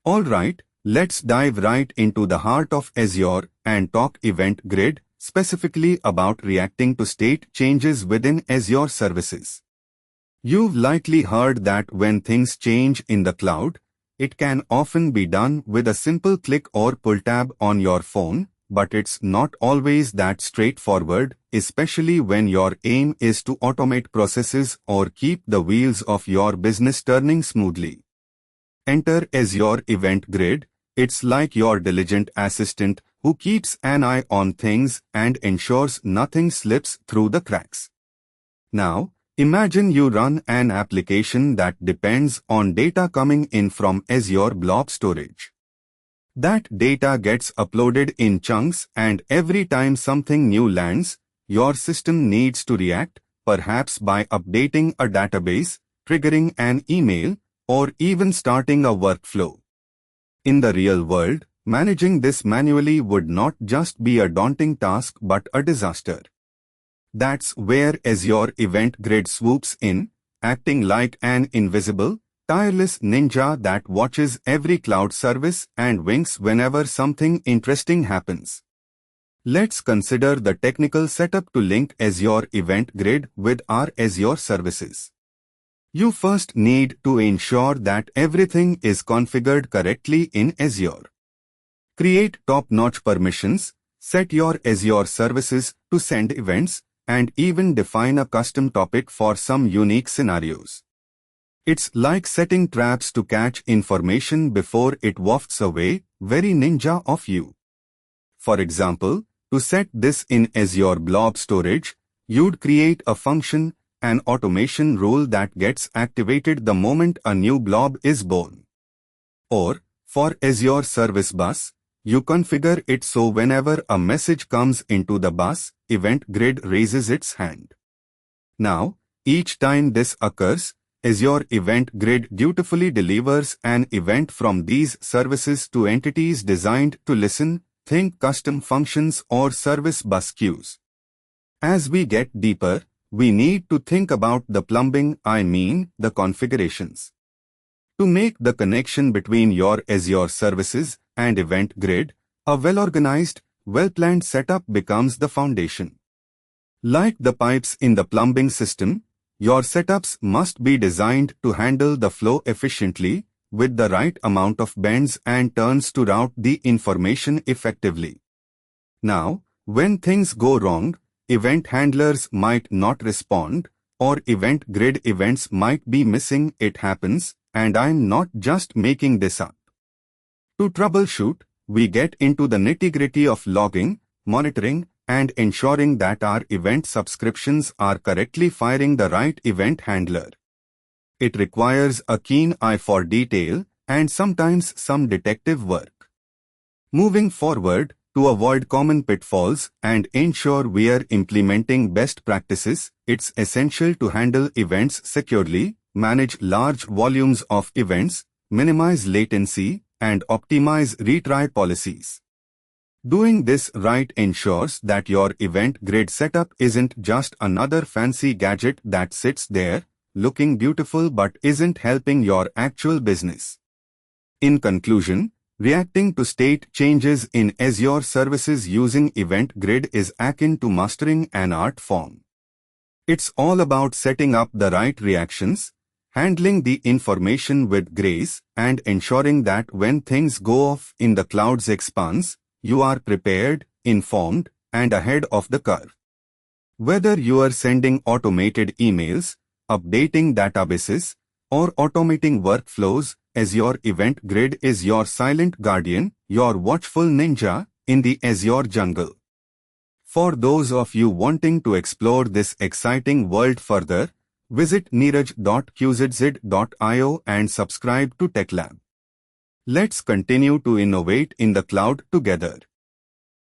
Alright, let's dive right into the heart of Azure and talk Event Grid, specifically about reacting to state changes within Azure services. You've likely heard that when things change in the cloud, it can often be done with a simple click or pull tab on your phone, but it's not always that straightforward, especially when your aim is to automate processes or keep the wheels of your business turning smoothly. Enter Azure Event Grid. It's like your diligent assistant who keeps an eye on things and ensures nothing slips through the cracks. Now, imagine you run an application that depends on data coming in from Azure Blob Storage. That data gets uploaded in chunks, and every time something new lands, your system needs to react, perhaps by updating a database, triggering an email, or even starting a workflow. In the real world, managing this manually would not just be a daunting task but a disaster. That's where Azure Event Grid swoops in, acting like an invisible, tireless ninja that watches every cloud service and winks whenever something interesting happens. Let's consider the technical setup to link Azure Event Grid with our Azure services. You first need to ensure that everything is configured correctly in Azure. Create top-notch permissions, set your Azure services to send events, and even define a custom topic for some unique scenarios. It's like setting traps to catch information before it wafts away, very ninja of you. For example, to set this in Azure Blob Storage, you'd create a function, an automation rule that gets activated the moment a new blob is born. Or, for Azure Service Bus, you configure it so whenever a message comes into the bus, Event Grid raises its hand. Now, each time this occurs, Azure Event Grid dutifully delivers an event from these services to entities designed to listen, think custom functions or service bus queues. As we get deeper, we need to think about the plumbing, the configurations. To make the connection between your Azure services and Event Grid, a well-organized, well-planned setup becomes the foundation. Like the pipes in the plumbing system, your setups must be designed to handle the flow efficiently, with the right amount of bends and turns to route the information effectively. Now, when things go wrong, event handlers might not respond, or Event Grid events might be missing. It happens, and I'm not just making this up. To troubleshoot, we get into the nitty-gritty of logging, monitoring, and ensuring that our event subscriptions are correctly firing the right event handler. It requires a keen eye for detail and sometimes some detective work. Moving forward, to avoid common pitfalls and ensure we are implementing best practices, it's essential to handle events securely, manage large volumes of events, minimize latency, and optimize retry policies. Doing this right ensures that your Event Grid setup isn't just another fancy gadget that sits there, looking beautiful but isn't helping your actual business. In conclusion, reacting to state changes in Azure services using Event Grid is akin to mastering an art form. It's all about setting up the right reactions, handling the information with grace, and ensuring that when things go off in the cloud's expanse, you are prepared, informed, and ahead of the curve. Whether you are sending automated emails, updating databases, or automating workflows, Azure Event Grid is your silent guardian, your watchful ninja in the Azure jungle. For those of you wanting to explore this exciting world further, visit neeraj.qzz.io and subscribe to TechLab. Let's continue to innovate in the cloud together.